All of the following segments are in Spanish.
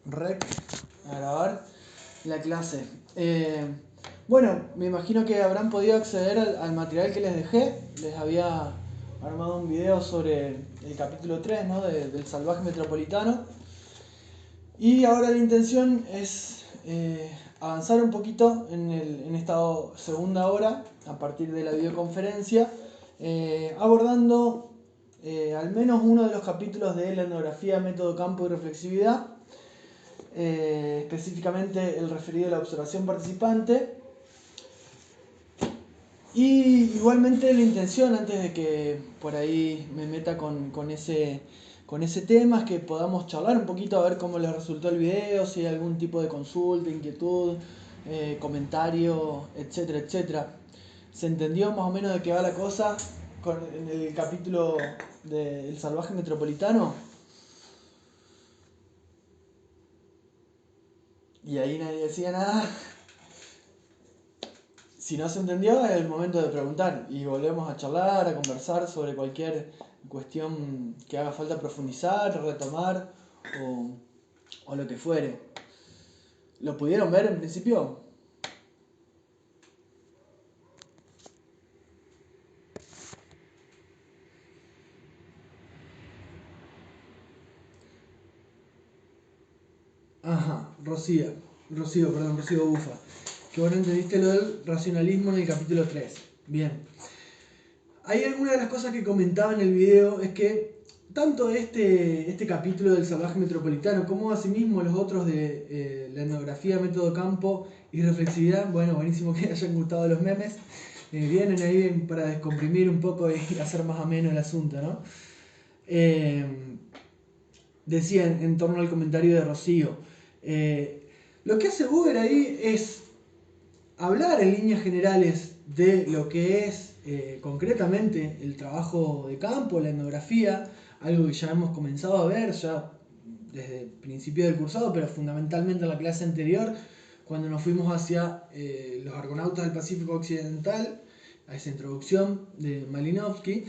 Rec, a grabar la clase. Bueno, me imagino que habrán podido acceder al material que les dejé. Les había armado un video sobre el capítulo 3, ¿no? Del salvaje metropolitano. Y ahora la intención es avanzar un poquito en esta segunda hora, a partir de la videoconferencia, abordando al menos uno de los capítulos de la etnografía, método, campo y reflexividad. Específicamente el referido a la observación participante. Y igualmente la intención, antes de que por ahí me meta con ese tema, es que podamos charlar un poquito a ver cómo les resultó el video, si hay algún tipo de consulta, inquietud, comentario, etcétera, etcétera. ¿Se entendió más o menos de qué va la cosa en el capítulo del salvaje metropolitano? Y ahí nadie decía nada. Si no se entendió, es el momento de preguntar y volvemos a charlar, a conversar sobre cualquier cuestión que haga falta profundizar, retomar o lo que fuere. ¿Lo pudieron ver en principio? Ajá, Rocío Bufa. Que vos no entendiste lo del racionalismo en el capítulo 3. Bien. Hay alguna de las cosas que comentaba en el video es que tanto este capítulo del salvaje metropolitano como asimismo los otros de la etnografía, método campo y reflexividad, bueno, buenísimo que hayan gustado los memes, vienen ahí para descomprimir un poco y hacer más ameno el asunto, ¿no? Decía en torno al comentario de Rocío, lo que hace Buber ahí es hablar en líneas generales de lo que es concretamente el trabajo de campo, la etnografía, algo que ya hemos comenzado a ver ya desde el principio del cursado, pero fundamentalmente en la clase anterior, cuando nos fuimos hacia los argonautas del Pacífico Occidental, a esa introducción de Malinowski.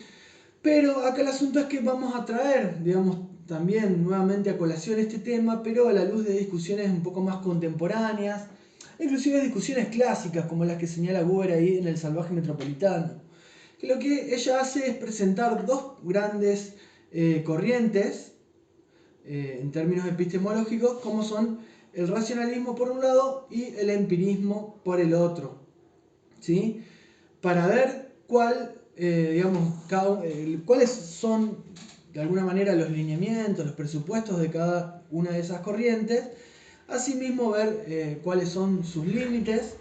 Pero acá el asunto es que vamos a traer, digamos, también nuevamente a colación este tema, pero a la luz de discusiones un poco más contemporáneas, inclusive discusiones clásicas como las que señala Buber ahí en El salvaje metropolitano. Que lo que ella hace es presentar dos grandes corrientes en términos epistemológicos, como son el racionalismo por un lado y el empirismo por el otro, ¿sí? Para ver cuáles son de alguna manera los lineamientos, los presupuestos de cada una de esas corrientes, asimismo ver cuáles son sus límites,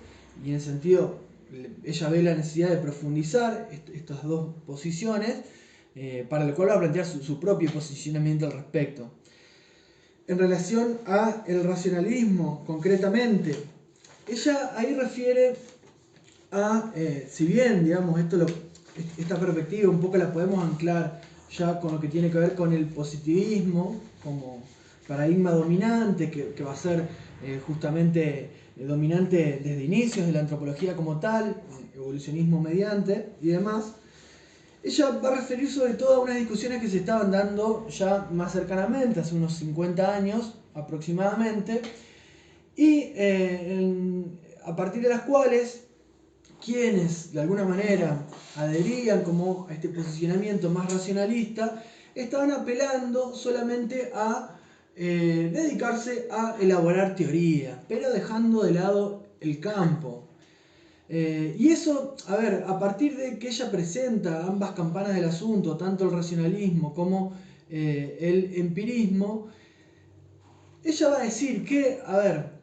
y en ese sentido ella ve la necesidad de profundizar estas dos posiciones, para lo cual va a plantear su propio posicionamiento al respecto. En relación a el racionalismo, concretamente, ella ahí refiere a, si bien, digamos, esta perspectiva un poco la podemos anclar ya con lo que tiene que ver con el positivismo como paradigma dominante, que va a ser justamente dominante desde inicios de la antropología como tal, evolucionismo mediante y demás. Ella va a referir sobre todo a unas discusiones que se estaban dando ya más cercanamente, hace unos 50 años aproximadamente, y a partir de las cuales quienes de alguna manera adherían como a este posicionamiento más racionalista estaban apelando solamente a dedicarse a elaborar teoría, pero dejando de lado el campo. Y eso, a ver, a partir de que ella presenta ambas campanas del asunto, tanto el racionalismo como el empirismo, ella va a decir que, a ver,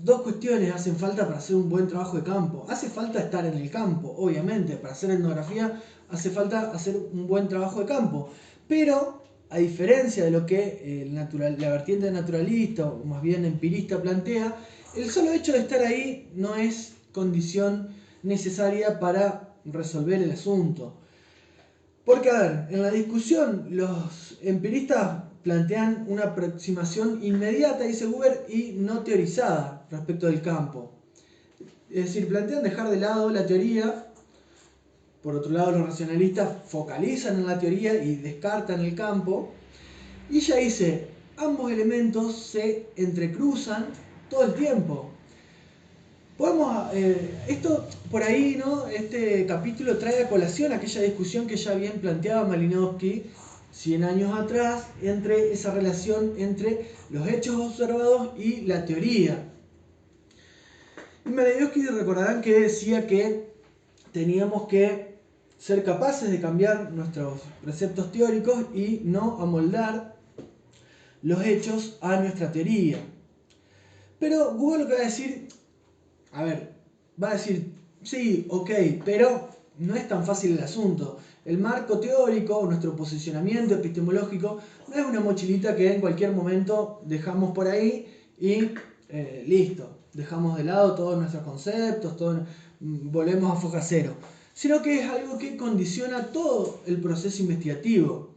dos cuestiones hacen falta para hacer un buen trabajo de campo. Hace falta estar en el campo, obviamente. Para hacer etnografía hace falta hacer un buen trabajo de campo. Pero, a diferencia de lo que la vertiente naturalista, o más bien empirista, plantea, el solo hecho de estar ahí no es condición necesaria para resolver el asunto. Porque, a ver, en la discusión los empiristas plantean una aproximación inmediata, dice Buber, y no teorizada respecto del campo. Es decir, plantean dejar de lado la teoría. Por otro lado, los racionalistas focalizan en la teoría y descartan el campo. Y ella dice, ambos elementos se entrecruzan todo el tiempo. Esto por ahí, ¿no? Este capítulo trae a colación aquella discusión que ya bien planteaba Malinowski 100 años atrás entre esa relación entre los hechos observados y la teoría. Y Malinowski recordarán que decía que teníamos que ser capaces de cambiar nuestros preceptos teóricos y no amoldar los hechos a nuestra teoría. Pero Google lo que va a decir, sí, ok, pero no es tan fácil el asunto. El marco teórico, nuestro posicionamiento epistemológico, no es una mochilita que en cualquier momento dejamos por ahí y listo. Dejamos de lado todos nuestros conceptos, volvemos a foja cero. Sino que es algo que condiciona todo el proceso investigativo.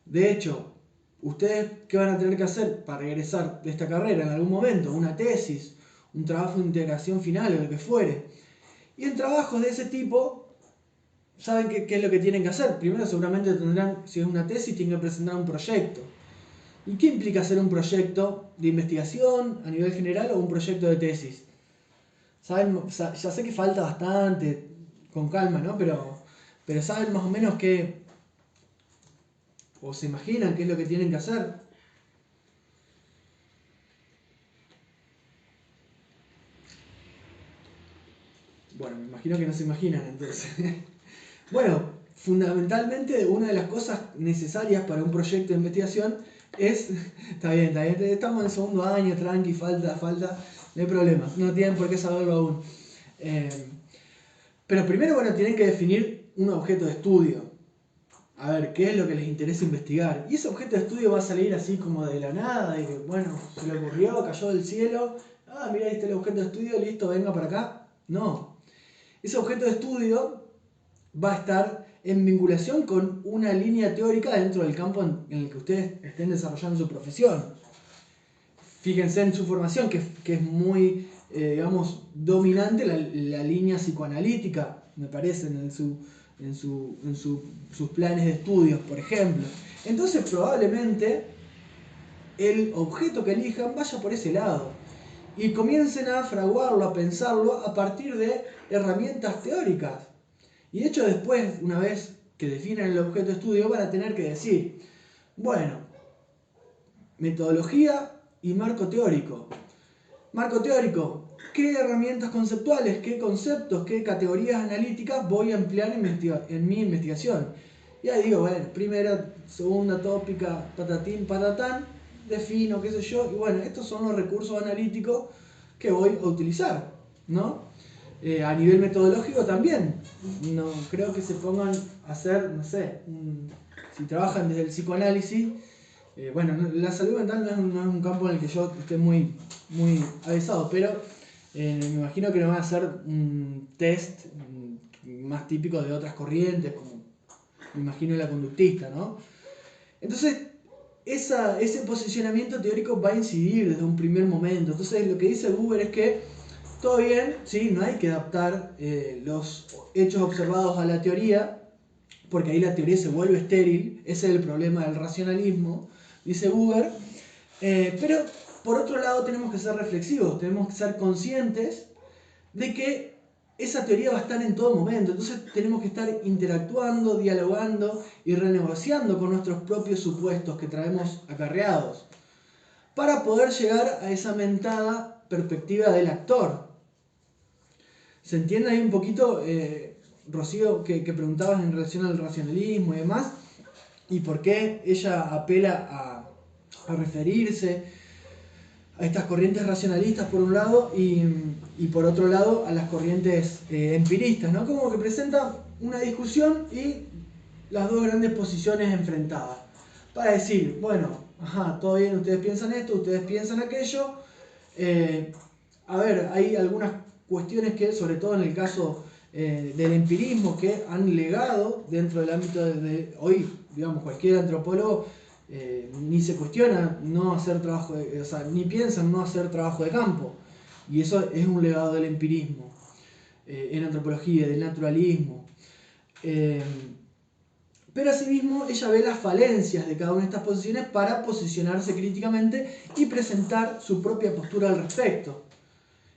De hecho, ¿ustedes qué van a tener que hacer para egresar de esta carrera en algún momento? Una tesis, un trabajo de integración final o lo que fuere. Y en trabajos de ese tipo, ¿saben qué es lo que tienen que hacer? Primero seguramente tendrán, si es una tesis, tienen que presentar un proyecto. ¿Y qué implica hacer un proyecto de investigación a nivel general o un proyecto de tesis? ¿Saben? Ya sé que falta bastante, con calma, ¿no? Pero ¿saben más o menos qué? ¿O se imaginan qué es lo que tienen que hacer? Bueno, me imagino que no se imaginan entonces. Bueno, fundamentalmente una de las cosas necesarias para un proyecto de investigación es... Está bien, estamos en el segundo año, tranqui, falta, no hay problema, no tienen por qué saberlo aún. Pero primero, bueno, tienen que definir un objeto de estudio. A ver, ¿qué es lo que les interesa investigar? Y ese objeto de estudio va a salir así como de la nada, y que, bueno, se le ocurrió, cayó del cielo, mira, ahí está el objeto de estudio, listo, venga para acá. No. Ese objeto de estudio va a estar en vinculación con una línea teórica dentro del campo en el que ustedes estén desarrollando su profesión. Fíjense en su formación, que es muy, digamos, dominante la línea psicoanalítica, me parece, en sus planes de estudios, por ejemplo. Entonces, probablemente, el objeto que elijan vaya por ese lado. Y comiencen a fraguarlo, a pensarlo a partir de herramientas teóricas. Y de hecho después, una vez que definen el objeto de estudio, van a tener que decir, bueno, metodología y marco teórico. Marco teórico, ¿qué herramientas conceptuales, qué conceptos, qué categorías analíticas voy a emplear en mi investigación? Y ahí digo, bueno, primera, segunda tópica, patatín, patatán, defino, qué sé yo, y bueno, estos son los recursos analíticos que voy a utilizar, ¿no? A nivel metodológico también, no creo que se pongan a hacer, no sé, si trabajan desde el psicoanálisis, bueno, la salud mental no es un campo en el que yo esté muy avesado, pero me imagino que no van a hacer un test más típico de otras corrientes, como me imagino la conductista, ¿no? Entonces, ese posicionamiento teórico va a incidir desde un primer momento. Entonces, lo que dice Buber es que todo bien, sí, no hay que adaptar los hechos observados a la teoría, porque ahí la teoría se vuelve estéril, ese es el problema del racionalismo, dice Buber, pero por otro lado tenemos que ser reflexivos, tenemos que ser conscientes de que esa teoría va a estar en todo momento, entonces tenemos que estar interactuando, dialogando y renegociando con nuestros propios supuestos que traemos acarreados, para poder llegar a esa mentada perspectiva del actor. ¿Se entiende ahí un poquito, Rocío, que preguntabas en relación al racionalismo y demás? Y por qué ella apela a referirse a estas corrientes racionalistas por un lado y por otro lado a las corrientes empiristas, ¿no? Como que presenta una discusión y las dos grandes posiciones enfrentadas. Para decir, bueno, todo bien, ustedes piensan esto, ustedes piensan aquello. A ver, hay algunas cuestiones que, sobre todo en el caso del empirismo, que han legado dentro del ámbito de hoy, digamos, cualquier antropólogo ni se cuestiona no hacer trabajo, ni piensan no hacer trabajo de campo. Y eso es un legado del empirismo, en antropología, del naturalismo. pero asimismo ella ve las falencias de cada una de estas posiciones para posicionarse críticamente y presentar su propia postura al respecto.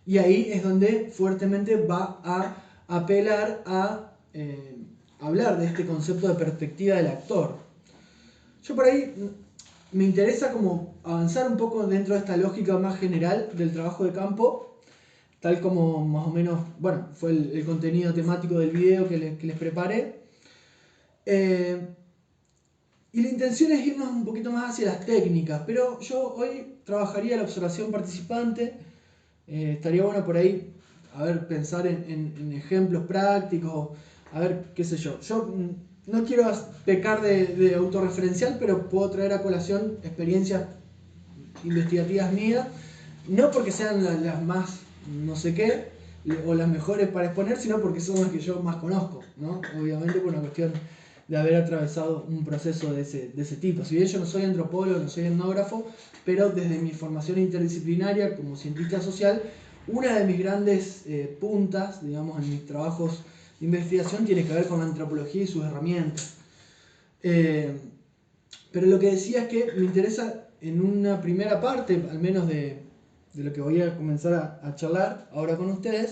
Y ahí es donde fuertemente va a apelar a hablar de este concepto de perspectiva del actor. Yo por ahí me interesa como avanzar un poco dentro de esta lógica más general del trabajo de campo, tal como más o menos, bueno, fue el contenido temático del video que les preparé. Y la intención es irnos un poquito más hacia las técnicas, pero yo hoy trabajaría la observación participante. Estaría bueno por ahí, a ver, pensar en ejemplos prácticos, a ver, qué sé yo. Yo no quiero pecar de autorreferencial, pero puedo traer a colación experiencias investigativas mías, no porque sean las más no sé qué, o las mejores para exponer, sino porque son las que yo más conozco, ¿no? Obviamente por una cuestión de haber atravesado un proceso de ese tipo. Si bien yo no soy antropólogo, no soy etnógrafo, pero desde mi formación interdisciplinaria como cientista social, una de mis grandes puntas, digamos, en mis trabajos de investigación tiene que ver con la antropología y sus herramientas. Pero lo que decía es que me interesa en una primera parte, al menos de lo que voy a comenzar a charlar ahora con ustedes,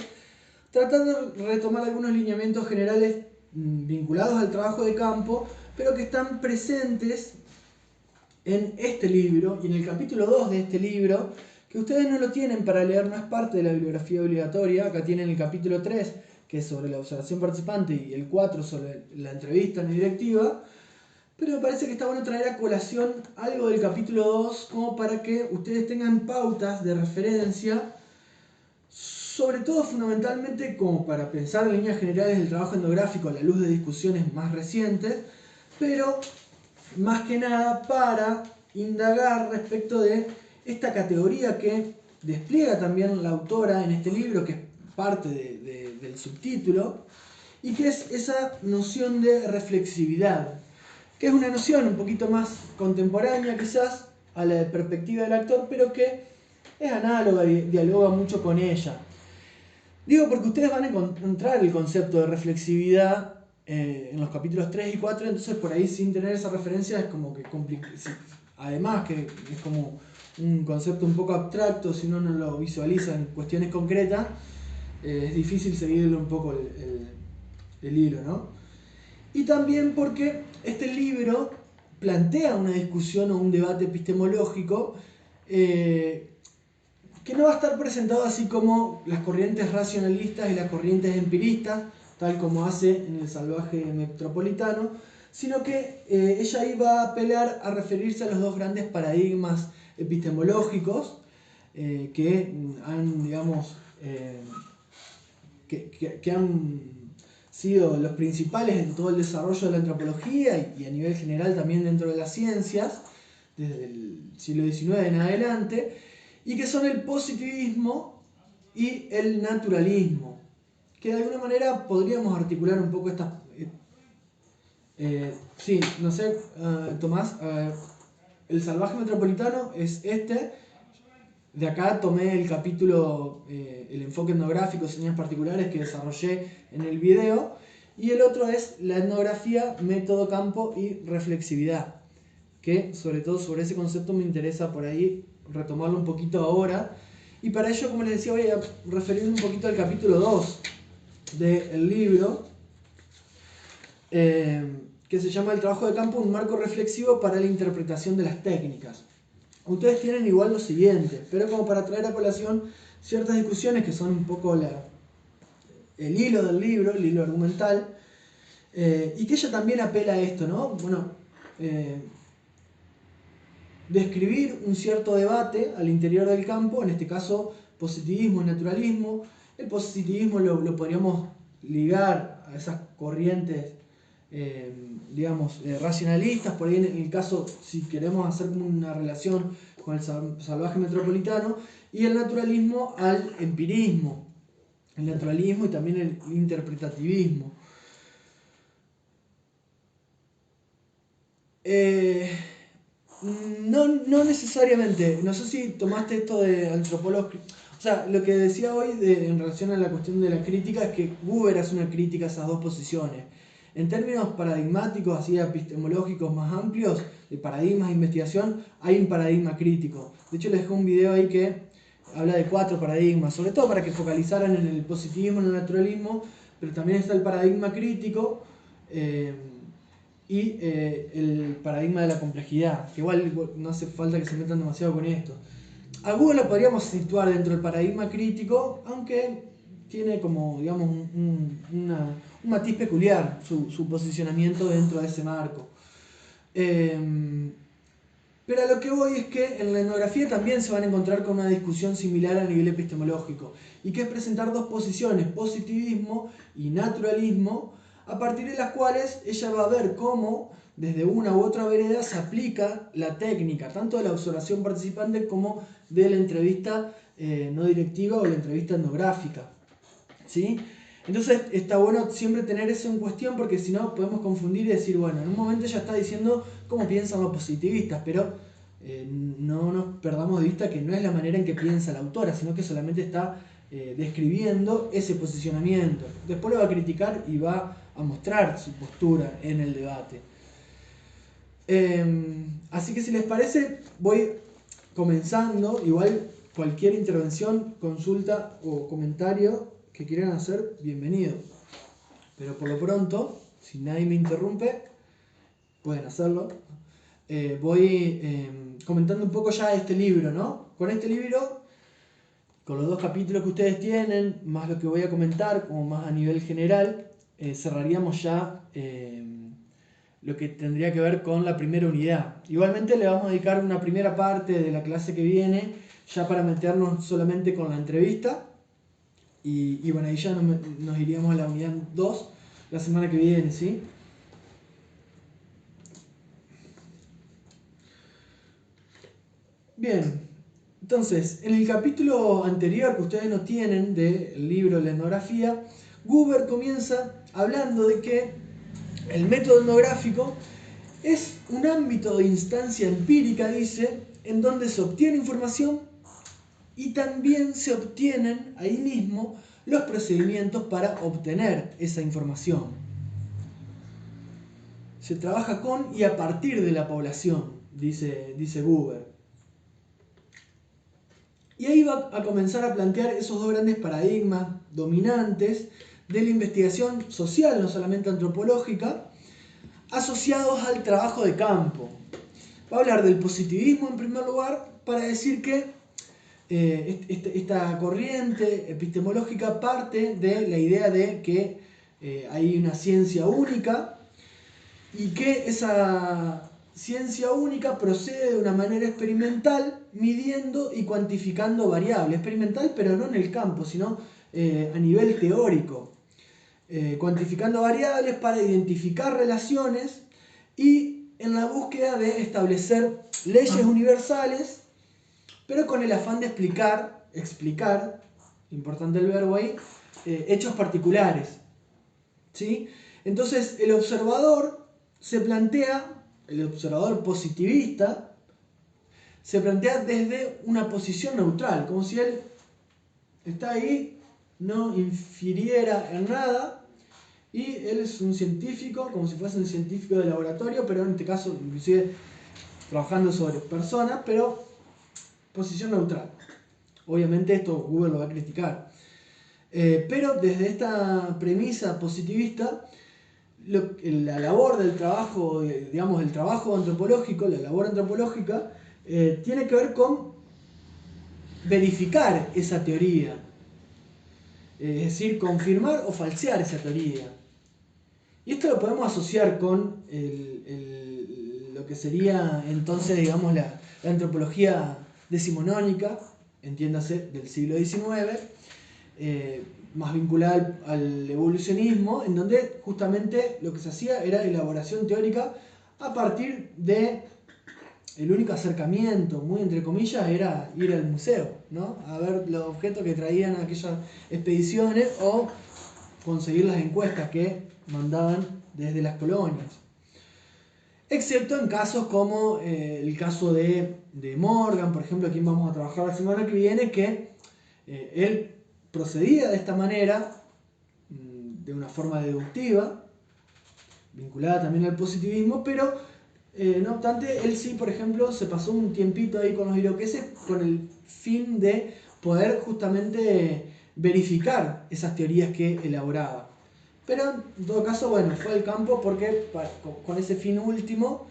tratar de retomar algunos lineamientos generales vinculados al trabajo de campo, pero que están presentes en este libro y en el capítulo 2 de este libro, que ustedes no lo tienen para leer, no es parte de la bibliografía obligatoria. Acá tienen el capítulo 3, que es sobre la observación participante, y el 4 sobre la entrevista en directiva, pero me parece que está bueno traer a colación algo del capítulo 2 como para que ustedes tengan pautas de referencia, sobre todo fundamentalmente como para pensar en líneas generales del trabajo etnográfico a la luz de discusiones más recientes, pero más que nada para indagar respecto de esta categoría que despliega también la autora en este libro, que es parte del subtítulo, y que es esa noción de reflexividad, que es una noción un poquito más contemporánea quizás a la de perspectiva del actor, pero que es análoga y dialoga mucho con ella. Digo porque ustedes van a encontrar el concepto de reflexividad en los capítulos 3 y 4, entonces por ahí sin tener esa referencia es como que además que es como un concepto un poco abstracto, si uno no lo visualiza en cuestiones concretas, es difícil seguirle un poco el hilo, ¿no? Y también porque este libro plantea una discusión o un debate epistemológico que no va a estar presentado así como las corrientes racionalistas y las corrientes empiristas, tal como hace en El salvaje metropolitano, sino que ella iba a apelar a referirse a los dos grandes paradigmas epistemológicos que han, digamos, que han sido los principales en todo el desarrollo de la antropología y a nivel general también dentro de las ciencias, desde el siglo XIX en adelante, y que son el positivismo y el naturalismo, que de alguna manera podríamos articular un poco estas... sí, no sé, Tomás, El salvaje metropolitano es este. De acá tomé el capítulo, el enfoque etnográfico, señas particulares que desarrollé en el video, y el otro es la etnografía, método campo y reflexividad, que sobre todo sobre ese concepto me interesa por ahí retomarlo un poquito ahora, y para ello, como les decía, voy a referirme un poquito al capítulo 2 del libro, que se llama El trabajo de campo, un marco reflexivo para la interpretación de las técnicas. Ustedes tienen igual lo siguiente, pero como para traer a colación ciertas discusiones que son un poco el hilo del libro, el hilo argumental, y que ella también apela a esto, ¿no? Bueno, describir un cierto debate al interior del campo, en este caso positivismo y naturalismo. El positivismo lo podríamos ligar a esas corrientes digamos, racionalistas, por ahí en el caso, si queremos hacer una relación con el salvaje metropolitano, y el naturalismo al empirismo, el naturalismo y también el interpretativismo. No necesariamente, no sé si tomaste esto de antropólogos. O sea, lo que decía hoy en relación a la cuestión de la crítica es que Buber hace una crítica a esas dos posiciones. en términos paradigmáticos, así epistemológicos más amplios, de paradigmas de investigación, hay un paradigma crítico. De hecho, les dejé un video ahí que habla de 4 paradigmas, sobre todo para que focalizaran en el positivismo, en el naturalismo, pero también está el paradigma crítico y el paradigma de la complejidad, que igual no hace falta que se metan demasiado con esto. A Google lo podríamos situar dentro del paradigma crítico, aunque tiene como, digamos, un matiz peculiar su posicionamiento dentro de ese marco. Pero a lo que voy es que en la etnografía también se van a encontrar con una discusión similar a nivel epistemológico, y que es presentar 2 posiciones, positivismo y naturalismo, a partir de las cuales ella va a ver cómo desde una u otra vereda se aplica la técnica, tanto de la observación participante como de la entrevista no directiva o la entrevista etnográfica. ¿Sí? Entonces está bueno siempre tener eso en cuestión, porque si no podemos confundir y decir, bueno, en un momento ella está diciendo cómo piensan los positivistas, pero no nos perdamos de vista que no es la manera en que piensa la autora, sino que solamente está describiendo ese posicionamiento. Después lo va a criticar y va a mostrar su postura en el debate. Así que si les parece, voy comenzando. Igual cualquier intervención, consulta o comentario que quieran hacer, bienvenido. Pero por lo pronto, si nadie me interrumpe, pueden hacerlo. Voy comentando un poco ya este libro, ¿no? Con este libro, con los 2 capítulos que ustedes tienen, más lo que voy a comentar, como más a nivel general, cerraríamos ya lo que tendría que ver con la primera unidad. Igualmente le vamos a dedicar una primera parte de la clase que viene, ya para meternos solamente con la entrevista. Y bueno, ahí ya nos iríamos a la unidad 2 la semana que viene, ¿sí? Bien, entonces, en el capítulo anterior que ustedes no tienen del libro La etnografía, Guber comienza hablando de que el método etnográfico es un ámbito de instancia empírica, dice, en donde se obtiene información y también se obtienen ahí mismo los procedimientos para obtener esa información. Se trabaja con y a partir de la población, dice Guber. Y ahí va a comenzar a plantear esos 2 grandes paradigmas dominantes de la investigación social, no solamente antropológica, asociados al trabajo de campo. Va a hablar del positivismo en primer lugar, para decir que esta corriente epistemológica parte de la idea de que hay una ciencia única y que esa ciencia única procede de una manera experimental, midiendo y cuantificando variables. Experimental, pero no en el campo, sino a nivel teórico. Cuantificando variables para identificar relaciones y en la búsqueda de establecer leyes universales, pero con el afán de explicar, importante el verbo ahí, hechos particulares. ¿Sí? Entonces el observador positivista, se plantea desde una posición neutral, como si él está ahí, no infiriera en nada, y él es un científico, como si fuese un científico de laboratorio, pero en este caso inclusive trabajando sobre personas, pero posición neutral. Obviamente esto Google lo va a criticar. Pero desde esta premisa positivista, la labor del trabajo, digamos, el trabajo antropológico, la labor antropológica, tiene que ver con verificar esa teoría. Es decir, confirmar o falsear esa teoría. Y esto lo podemos asociar con lo que sería entonces, digamos, la antropología decimonónica, entiéndase, del siglo XIX, más vinculada al evolucionismo, en donde justamente lo que se hacía era elaboración teórica a partir de el único acercamiento, muy entre comillas, era ir al museo, ¿no? A ver los objetos que traían aquellas expediciones o conseguir las encuestas que mandaban desde las colonias. Excepto en casos como el caso de Morgan, por ejemplo, a quien vamos a trabajar la semana que viene, que él procedía de esta manera, de una forma deductiva, vinculada también al positivismo, pero no obstante, él sí, por ejemplo, se pasó un tiempito ahí con los iroqueses con el fin de poder justamente verificar esas teorías que elaboraba. Pero en todo caso, bueno, fue al campo porque con ese fin último.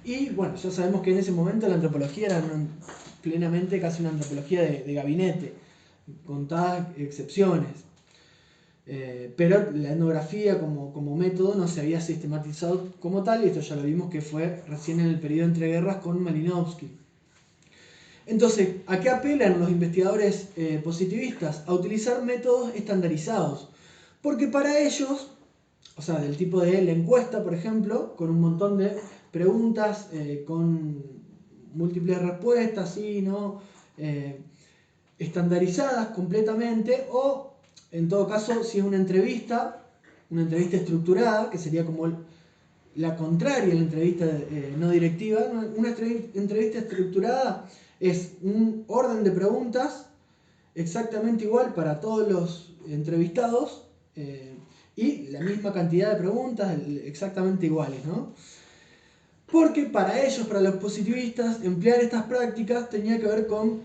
Y bueno, ya sabemos que en ese momento la antropología era plenamente casi una antropología de gabinete, contadas excepciones. Pero la etnografía como método no se había sistematizado como tal, y esto ya lo vimos que fue recién en el periodo entre guerras con Malinowski. Entonces, ¿a qué apelan los investigadores positivistas? A utilizar métodos estandarizados. Porque para ellos, o sea, del tipo de la encuesta, por ejemplo, con un montón de preguntas, con múltiples respuestas, sí, no, estandarizadas completamente, o en todo caso, si es una entrevista estructurada, que sería como la contraria a la entrevista no directiva. Una entrevista estructurada es un orden de preguntas exactamente igual para todos los entrevistados y la misma cantidad de preguntas exactamente iguales, ¿no? Porque para ellos, para los positivistas, emplear estas prácticas tenía que ver con,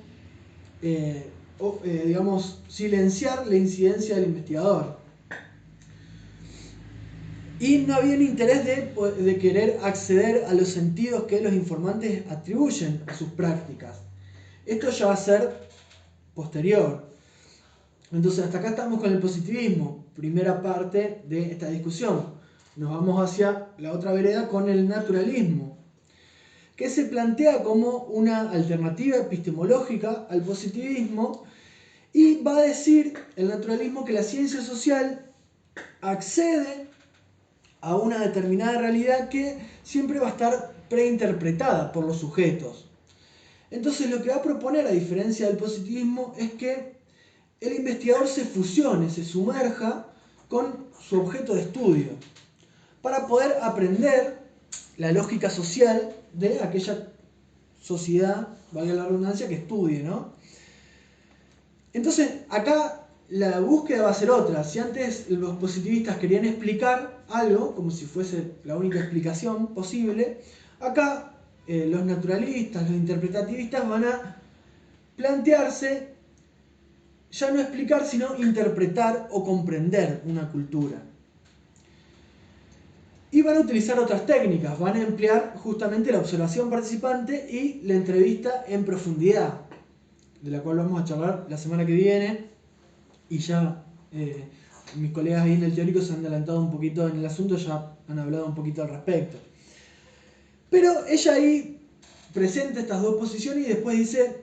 digamos, silenciar la incidencia del investigador. Y no había un interés de querer acceder a los sentidos que los informantes atribuyen a sus prácticas. Esto ya va a ser posterior. Entonces, hasta acá estamos con el positivismo, primera parte de esta discusión. Nos vamos hacia la otra vereda con el naturalismo, que se plantea como una alternativa epistemológica al positivismo y va a decir el naturalismo que la ciencia social accede a una determinada realidad que siempre va a estar preinterpretada por los sujetos. Entonces lo que va a proponer, a diferencia del positivismo, es que el investigador se fusione, se sumerja con su objeto de estudio, para poder aprender la lógica social de aquella sociedad, valga la redundancia, que estudie, ¿no? Entonces, acá la búsqueda va a ser otra. Si antes los positivistas querían explicar algo, como si fuese la única explicación posible, acá los naturalistas, los interpretativistas van a plantearse ya no explicar, sino interpretar o comprender una cultura. Y van a utilizar otras técnicas, van a emplear justamente la observación participante y la entrevista en profundidad, de la cual vamos a charlar la semana que viene, y ya mis colegas ahí en el teórico se han adelantado un poquito en el asunto, ya han hablado un poquito al respecto. Pero ella ahí presenta estas dos posiciones y después dice,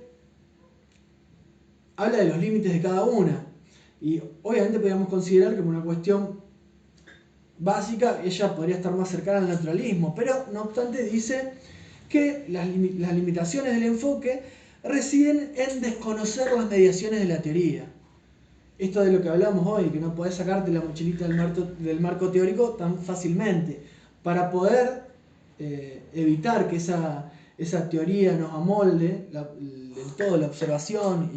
habla de los límites de cada una. Y obviamente podríamos considerar que por una cuestión básica ella podría estar más cercana al naturalismo, pero no obstante dice que las limitaciones del enfoque residen en desconocer las mediaciones de la teoría. Esto de lo que hablamos hoy, que no podés sacarte la mochilita del marco teórico tan fácilmente. Para poder evitar que esa teoría nos amolde del todo la observación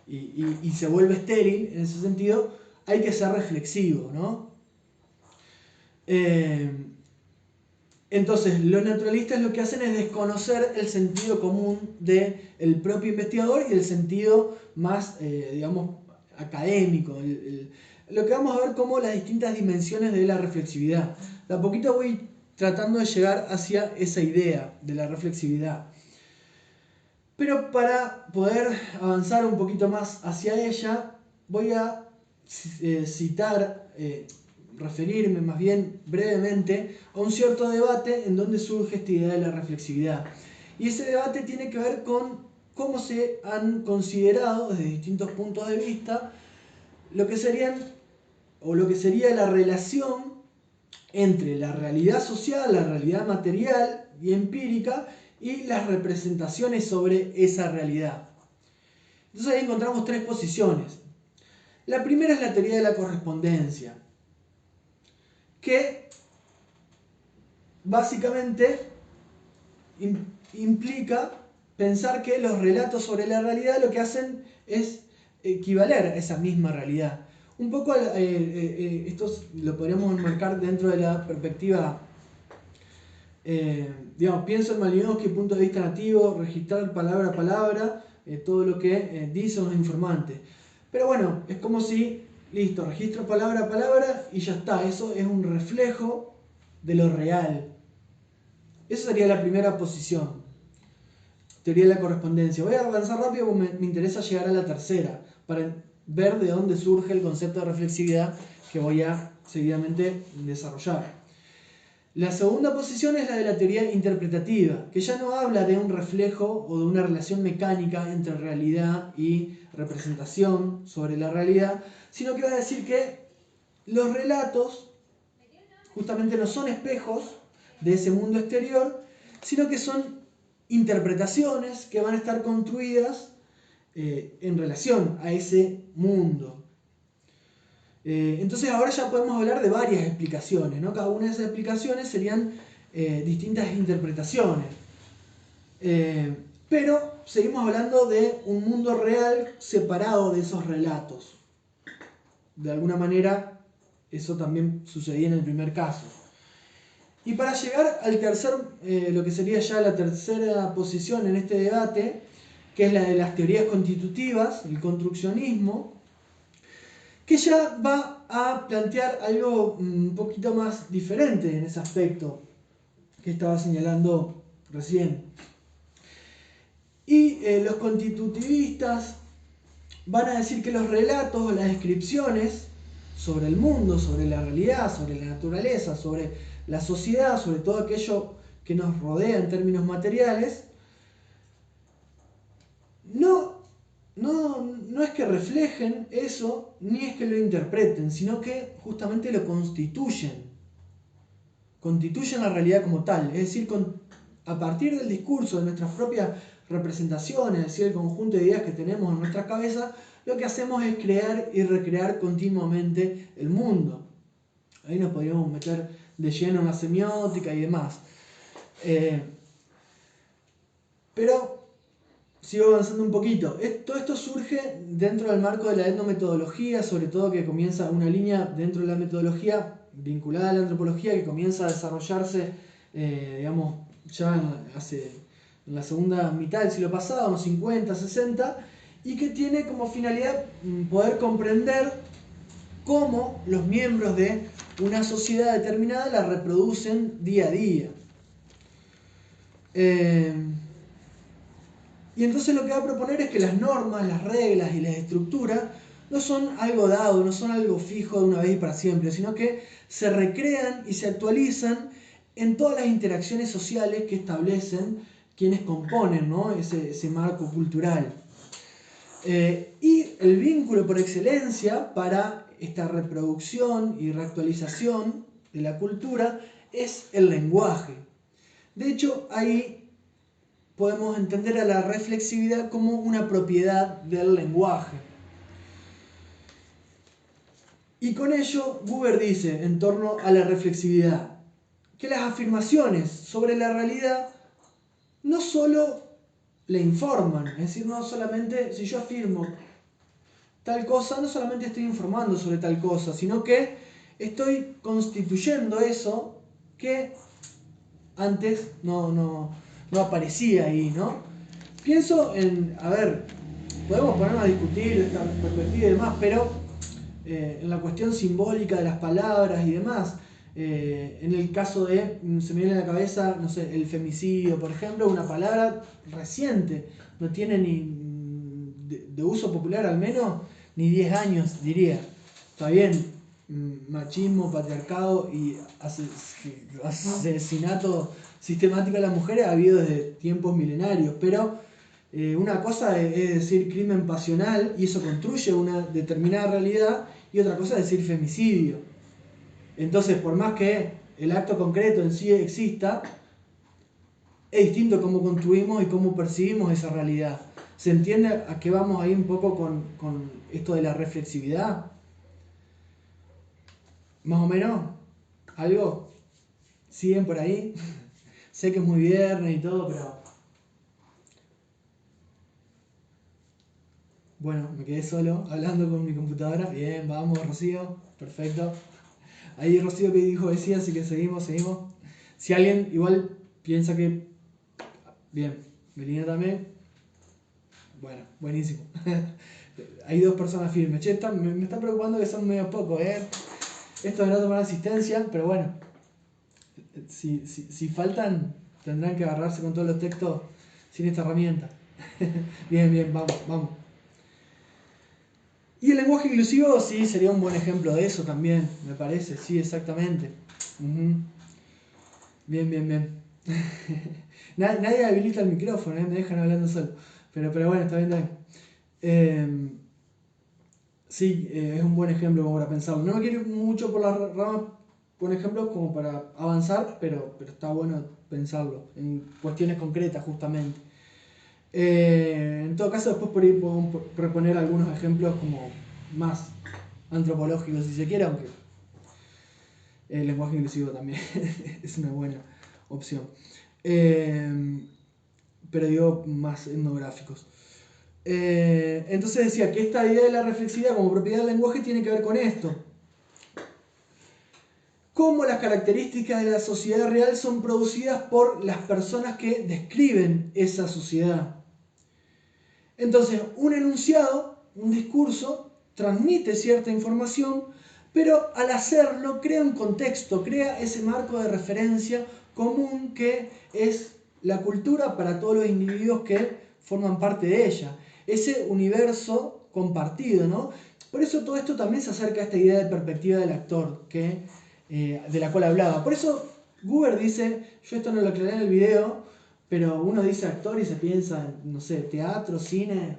y se vuelve estéril, en ese sentido, hay que ser reflexivo, ¿no? Entonces, los naturalistas lo que hacen es desconocer el sentido común del propio investigador y el sentido más, digamos, académico. Lo que vamos a ver como las distintas dimensiones de la reflexividad. De a poquito voy tratando de llegar hacia esa idea de la reflexividad. Pero para poder avanzar un poquito más hacia ella, voy a referirme más bien brevemente a un cierto debate en donde surge esta idea de la reflexividad. Y ese debate tiene que ver con cómo se han considerado desde distintos puntos de vista lo que sería la relación entre la realidad social, la realidad material y empírica y las representaciones sobre esa realidad. Entonces ahí encontramos tres posiciones. La primera es la teoría de la correspondencia, que básicamente implica pensar que los relatos sobre la realidad lo que hacen es equivaler a esa misma realidad. Un poco esto lo podríamos enmarcar dentro de la perspectiva, digamos, pienso en Malinowski, punto de vista nativo, registrar palabra a palabra, todo lo que dicen los informantes. Pero bueno, es como si, listo, registro palabra a palabra y ya está, eso es un reflejo de lo real. Esa sería la primera posición, teoría de la correspondencia. Voy a avanzar rápido porque me interesa llegar a la tercera, para ver de dónde surge el concepto de reflexividad que voy a seguidamente desarrollar. La segunda posición es la de la teoría interpretativa, que ya no habla de un reflejo o de una relación mecánica entre realidad y representación sobre la realidad, sino que va a decir que los relatos justamente no son espejos de ese mundo exterior, sino que son interpretaciones que van a estar construidas en relación a ese mundo. Entonces ahora ya podemos hablar de varias explicaciones, ¿no? Cada una de esas explicaciones serían distintas interpretaciones. Pero seguimos hablando de un mundo real separado de esos relatos. De alguna manera eso también sucedía en el primer caso. Y para llegar al tercer, lo que sería ya la tercera posición en este debate, que es la de las teorías constitutivas, el construccionismo, que ya va a plantear algo un poquito más diferente en ese aspecto que estaba señalando recién. Y los constitutivistas van a decir que los relatos o las descripciones sobre el mundo, sobre la realidad, sobre la naturaleza, sobre la sociedad, sobre todo aquello que nos rodea en términos materiales, no es que reflejen eso, ni es que lo interpreten, sino que justamente lo constituyen. Constituyen la realidad como tal. Es decir, a partir del discurso, de nuestras propias representaciones, es decir, el conjunto de ideas que tenemos en nuestra cabeza, lo que hacemos es crear y recrear continuamente el mundo. Ahí nos podríamos meter de lleno en la semiótica y demás. Pero sigo avanzando un poquito. Todo esto surge dentro del marco de la etnometodología, sobre todo que comienza una línea dentro de la metodología vinculada a la antropología que comienza a desarrollarse, digamos, ya en la segunda mitad del siglo pasado, en los 50, 60, y que tiene como finalidad poder comprender cómo los miembros de una sociedad determinada la reproducen día a día. Y entonces lo que va a proponer es que las normas, las reglas y las estructuras no son algo dado, no son algo fijo de una vez y para siempre, sino que se recrean y se actualizan en todas las interacciones sociales que establecen quienes componen, ¿no? ese marco cultural. Y el vínculo por excelencia para esta reproducción y reactualización de la cultura es el lenguaje. De hecho, ahí podemos entender a la reflexividad como una propiedad del lenguaje. Y con ello, Buber dice, en torno a la reflexividad, que las afirmaciones sobre la realidad no solo le informan, es decir, no solamente, si yo afirmo tal cosa, no solamente estoy informando sobre tal cosa, sino que estoy constituyendo eso que antes no aparecía ahí, ¿no? Pienso en, a ver, podemos ponernos a discutir esta perspectiva y demás, pero en la cuestión simbólica de las palabras y demás, en el caso de, se me viene a la cabeza, no sé, el femicidio, por ejemplo, una palabra reciente, no tiene ni de uso popular al menos ni 10 años, diría. Está bien, machismo, patriarcado y asesinato sistemático de las mujeres ha habido desde tiempos milenarios, pero una cosa es decir crimen pasional y eso construye una determinada realidad, y otra cosa es decir femicidio. Entonces, por más que el acto concreto en sí exista, es distinto cómo construimos y cómo percibimos esa realidad. ¿Se entiende a qué vamos ahí un poco con esto de la reflexividad? ¿Más o menos? ¿Algo? ¿Siguen por ahí? Sé que es muy viernes y todo, pero Bueno, me quedé solo hablando con mi computadora. Bien, vamos, Rocío. Perfecto. Ahí Rocío que dijo que sí, así que seguimos. Si alguien igual piensa que... Bien, Melina también. Bueno, buenísimo. Hay dos personas firmes. Che, me está preocupando que son medio pocos, ¿eh? Esto de no tomar asistencia, pero bueno. Si faltan, tendrán que agarrarse con todos los textos sin esta herramienta. Bien, vamos. Y el lenguaje inclusivo sí sería un buen ejemplo de eso también, me parece, sí, exactamente. Ujú. Bien. Nadie habilita el micrófono, me dejan hablando solo. Pero bueno, está bien. Sí, es un buen ejemplo como para pensarlo. No me quiero ir mucho por las ramas con ejemplos como para avanzar, pero está bueno pensarlo en cuestiones concretas justamente. En todo caso, después por ahí podemos proponer algunos ejemplos como más antropológicos si se quiere, aunque el lenguaje inclusivo también es una buena opción. Pero digo más etnográficos. Entonces decía que esta idea de la reflexividad como propiedad del lenguaje tiene que ver con esto. Cómo las características de la sociedad real son producidas por las personas que describen esa sociedad. Entonces, un enunciado, un discurso, transmite cierta información, pero al hacerlo crea un contexto, crea ese marco de referencia común que es la cultura para todos los individuos que forman parte de ella. Ese universo compartido, ¿no? Por eso todo esto también se acerca a esta idea de perspectiva del actor, de la cual hablaba. Por eso Google dice, yo esto no lo aclaré en el video, pero uno dice actor y se piensa en, no sé, teatro, cine,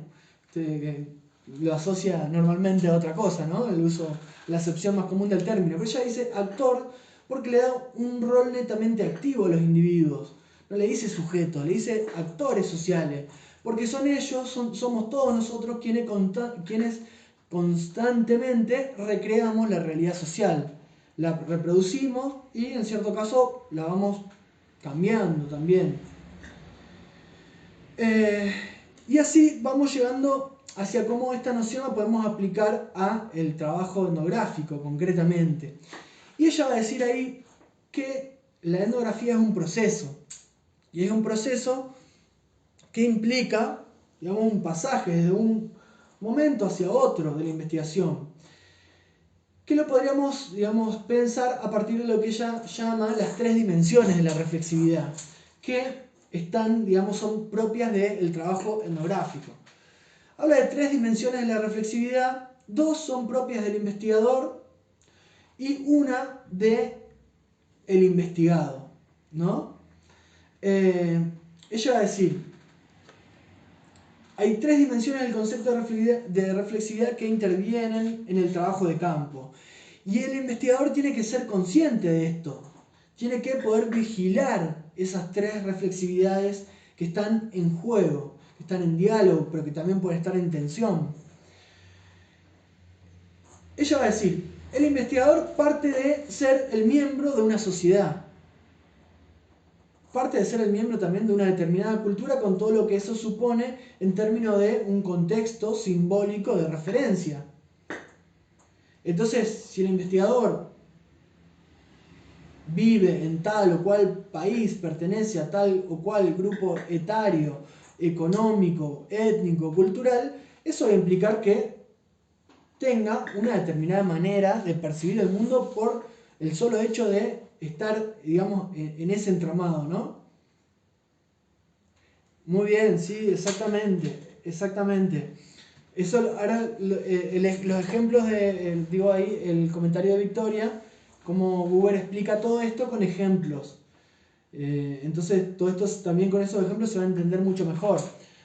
lo asocia normalmente a otra cosa, ¿no? El uso, la acepción más común del término. Pero ella dice actor porque le da un rol netamente activo a los individuos. No le dice sujeto, le dice actores sociales. Porque son ellos, somos todos nosotros quienes constantemente recreamos la realidad social. La reproducimos y en cierto caso la vamos cambiando también. Y así vamos llegando hacia cómo esta noción la podemos aplicar a el trabajo etnográfico concretamente. Y ella va a decir ahí que la etnografía es un proceso. Y es un proceso que implica, digamos, un pasaje desde un momento hacia otro de la investigación. Que lo podríamos, digamos, pensar a partir de lo que ella llama las tres dimensiones de la reflexividad, que están, digamos, son propias del trabajo etnográfico. Habla de tres dimensiones de la reflexividad, dos son propias del investigador y una del investigado, ¿no? Ella va a decir, hay tres dimensiones del concepto de reflexividad que intervienen en el trabajo de campo. Y el investigador tiene que ser consciente de esto. Tiene que poder vigilar esas tres reflexividades que están en juego, que están en diálogo, pero que también pueden estar en tensión. Ella va a decir, el investigador parte de ser el miembro de una sociedad. Parte de ser el miembro también de una determinada cultura con todo lo que eso supone en términos de un contexto simbólico de referencia. Entonces, si el investigador vive en tal o cual país, pertenece a tal o cual grupo etario, económico, étnico, cultural, eso va a implicar que tenga una determinada manera de percibir el mundo por el solo hecho de estar, digamos, en ese entramado, ¿no? Muy bien, sí, exactamente. Eso, ahora, los ejemplos digo ahí, el comentario de Victoria, como Google explica todo esto con ejemplos. Entonces, todo esto también con esos ejemplos se va a entender mucho mejor.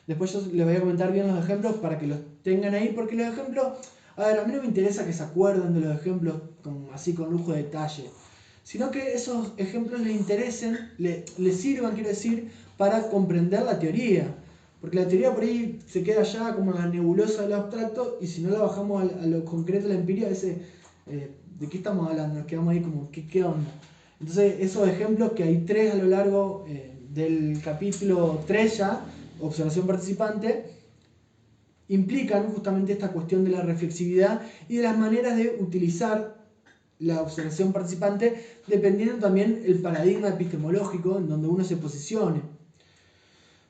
Después yo les voy a comentar bien los ejemplos para que los tengan ahí, porque los ejemplos, a ver, a mí no me interesa que se acuerden de los ejemplos así con lujo de detalle, sino que esos ejemplos les interesen, les sirvan, quiero decir, para comprender la teoría. Porque la teoría por ahí se queda ya como en la nebulosa del abstracto, y si no la bajamos a lo concreto de la empiria, a veces, ¿de qué estamos hablando? Nos quedamos ahí como, ¿qué onda? Entonces, esos ejemplos que hay tres a lo largo del capítulo 3 ya, observación participante, implican justamente esta cuestión de la reflexividad y de las maneras de utilizar la observación participante, dependiendo también el paradigma epistemológico en donde uno se posicione.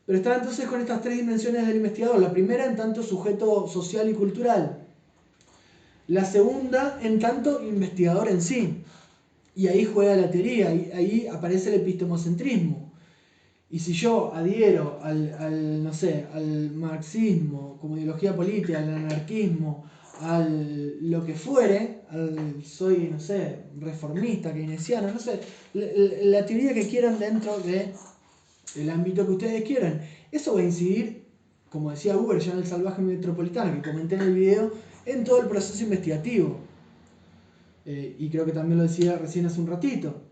Pero está entonces con estas tres dimensiones del investigador. La primera en tanto sujeto social y cultural. La segunda en tanto investigador en sí. Y ahí juega la teoría, ahí aparece el epistemocentrismo. Y si yo adhiero no sé, al marxismo como ideología política, al anarquismo, lo que fuere, soy, no sé, reformista, keynesiano, no sé, la teoría que quieran dentro del ámbito que ustedes quieran, eso va a incidir, como decía Uber ya en el Salvaje Metropolitano, que comenté en el video, en todo el proceso investigativo. Y creo que también lo decía recién hace un ratito.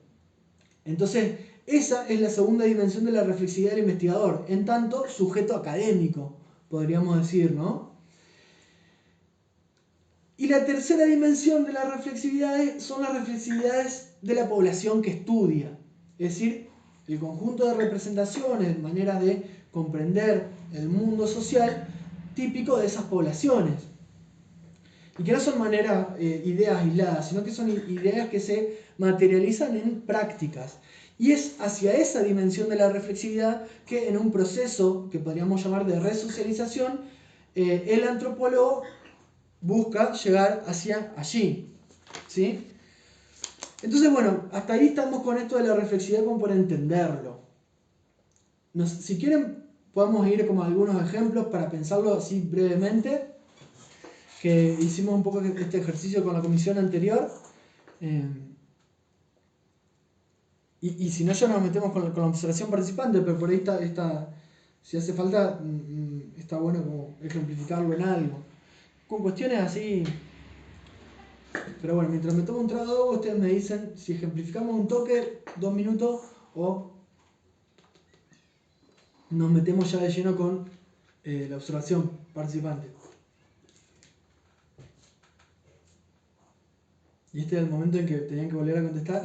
Entonces, esa es la segunda dimensión de la reflexividad del investigador, en tanto sujeto académico, podríamos decir, ¿no? Y la tercera dimensión de la reflexividad son las reflexividades de la población que estudia, es decir, el conjunto de representaciones, maneras de comprender el mundo social típico de esas poblaciones. Y que no son ideas aisladas, sino que son ideas que se materializan en prácticas. Y es hacia esa dimensión de la reflexividad que en un proceso que podríamos llamar de resocialización, el antropólogo busca llegar hacia allí. ¿Sí? Entonces, bueno, hasta ahí estamos con esto de la reflexividad como para entenderlo. Si quieren, podemos ir como a algunos ejemplos para pensarlo así brevemente, que hicimos un poco este ejercicio con la comisión anterior. Y si no, ya nos metemos con la observación participante, pero por ahí si hace falta, está bueno como ejemplificarlo en algo. Con cuestiones así. Pero bueno, mientras me tomo un trago de agua, ustedes me dicen si ejemplificamos un toque, 2 minutos, o nos metemos ya de lleno con la observación participante. Y este es el momento en que tenían que volver a contestar.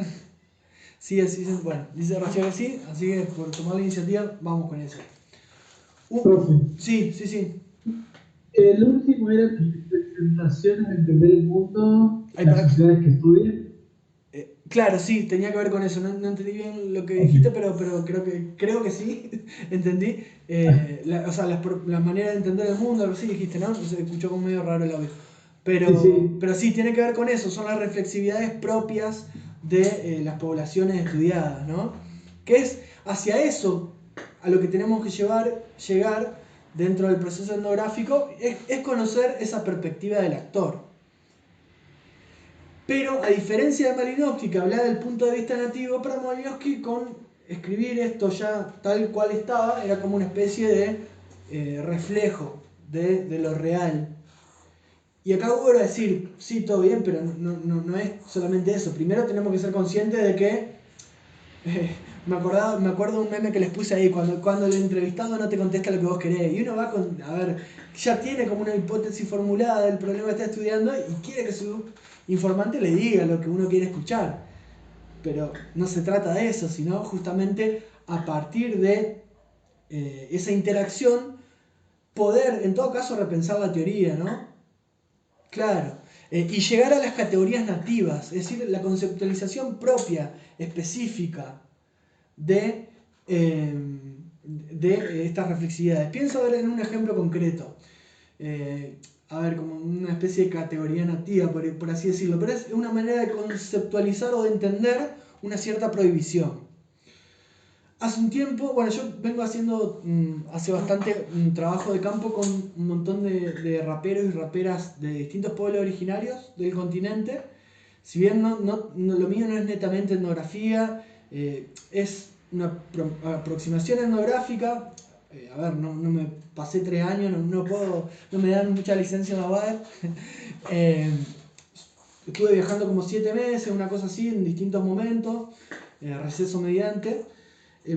Sí, así dicen, bueno, dice Rocío que sí, así que por tomar la iniciativa, vamos con eso. Sí. El último era presentaciones de entender el mundo, las sociedades que estudian. Claro, sí, tenía que ver con eso. No entendí bien lo que dijiste, Okay. pero creo que sí, entendí. O sea, las maneras de entender el mundo, algo así dijiste, ¿no? Se escuchó como medio raro el audio. Sí, sí. Pero sí, tiene que ver con eso. Son las reflexividades propias de las poblaciones estudiadas, ¿no? Que es hacia eso a lo que tenemos que llegar dentro del proceso etnográfico, es conocer esa perspectiva del actor. Pero a diferencia de Malinowski, que hablaba del punto de vista nativo, para Malinowski con escribir esto ya tal cual estaba, era como una especie de reflejo de lo real. Y acá vuelvo a decir, sí, todo bien, pero no es solamente eso. Primero tenemos que ser conscientes de que, me acuerdo de un meme que les puse ahí, cuando el entrevistado no te contesta lo que vos querés. Y uno va a ver, ya tiene como una hipótesis formulada del problema que está estudiando y quiere que su informante le diga lo que uno quiere escuchar. Pero no se trata de eso, sino justamente a partir de esa interacción poder, en todo caso, repensar la teoría, ¿no? Claro. Y llegar a las categorías nativas, es decir, la conceptualización propia, específica de, de estas reflexividades. Pienso ver en un ejemplo concreto. A ver, como una especie de categoría nativa, por así decirlo, pero es una manera de conceptualizar o de entender una cierta prohibición. Hace un tiempo, bueno, yo vengo haciendo hace bastante un trabajo de campo con un montón de raperos y raperas de distintos pueblos originarios del continente. Si bien lo mío no es netamente etnografía, es una aproximación etnográfica. A ver, no me pasé 3 años, no me dan mucha licencia en la UAE. Estuve viajando como 7 meses, una cosa así, en distintos momentos, receso mediante,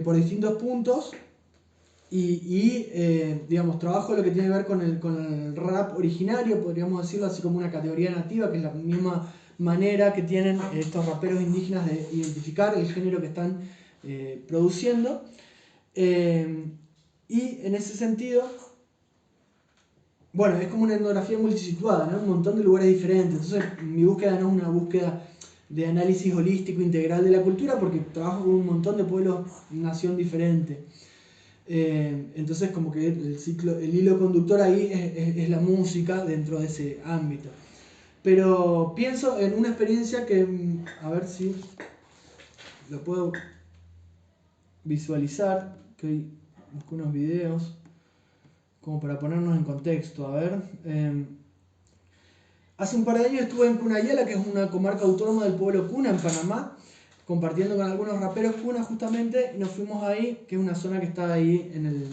por distintos puntos. Digamos, trabajo lo que tiene que ver con el rap originario, podríamos decirlo así como una categoría nativa, que es la misma manera que tienen estos raperos indígenas de identificar el género que están produciendo. Y en ese sentido, bueno, es como una etnografía multisituada, ¿no? Un montón de lugares diferentes. Entonces, mi búsqueda no es una búsqueda de análisis holístico integral de la cultura, porque trabajo con un montón de pueblos, nación diferente. Entonces, como que el hilo conductor ahí es la música dentro de ese ámbito. Pero pienso en una experiencia que, a ver si lo puedo visualizar, que busco unos videos como para ponernos en contexto. A ver, hace un par de años estuve en Cunayala, que es una comarca autónoma del pueblo Cuna en Panamá, compartiendo con algunos raperos Cuna justamente, y nos fuimos ahí, que es una zona que está ahí en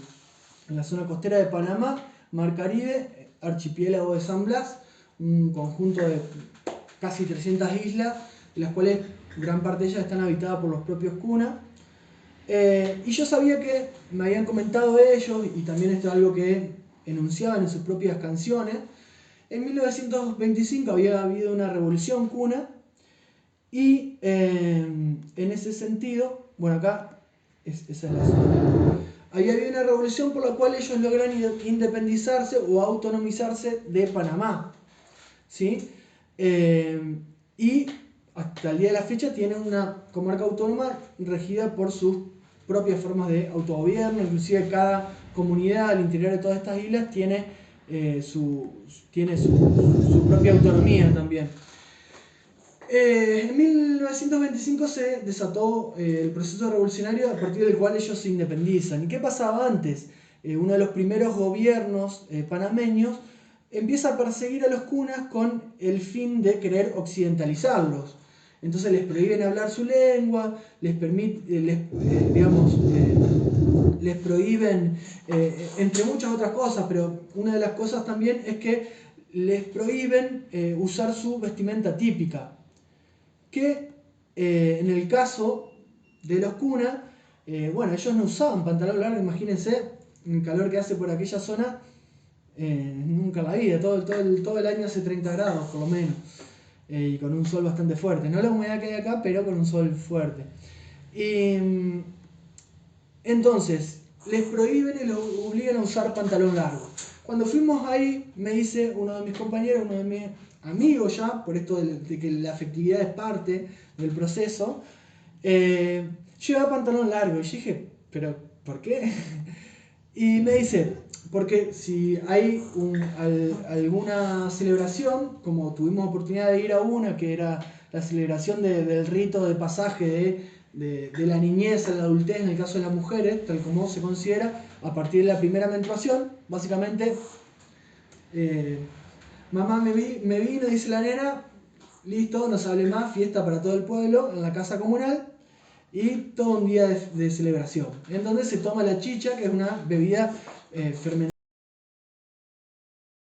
la zona costera de Panamá, Mar Caribe, archipiélago de San Blas, un conjunto de casi 300 islas, de las cuales gran parte de ellas están habitadas por los propios Cuna. Y yo sabía que me habían comentado ellos, y también esto es algo que enunciaban en sus propias canciones. En 1925 había habido una revolución Cuna, y en ese sentido, bueno, acá esa es la zona. Había habido una revolución por la cual ellos logran independizarse o autonomizarse de Panamá, ¿sí? Y hasta el día de la fecha tienen una comarca autónoma regida por sus propias formas de autogobierno. Inclusive cada comunidad al interior de todas estas islas tiene, su propia autonomía también. En 1925 se desató el proceso revolucionario a partir del cual ellos se independizan. ¿Y qué pasaba antes? Uno de los primeros gobiernos panameños empieza a perseguir a los cunas con el fin de querer occidentalizarlos. Entonces les prohíben hablar su lengua, les prohíben, entre muchas otras cosas, pero una de las cosas también es que les prohíben usar su vestimenta típica, que en el caso de los Cuna, bueno, ellos no usaban pantalón largo, imagínense el calor que hace por aquella zona, nunca en la vida, todo el año hace 30 grados por lo menos, y con un sol bastante fuerte, no la humedad que hay acá, pero con un sol fuerte. Y entonces, les prohíben y los obligan a usar pantalón largo. Cuando fuimos ahí, me dice uno de mis compañeros, uno de mis amigos ya, por esto de que la afectividad es parte del proceso, lleva pantalón largo. Y yo dije, ¿pero por qué? Y me dice, porque si hay alguna celebración, como tuvimos oportunidad de ir a una, que era la celebración del rito de pasaje de la niñez a la adultez en el caso de las mujeres, tal como se considera, a partir de la primera menstruación, básicamente, mamá me vino, dice la nena, listo, no se hable más, fiesta para todo el pueblo en la casa comunal, y todo un día de celebración, en donde se toma la chicha, que es una bebida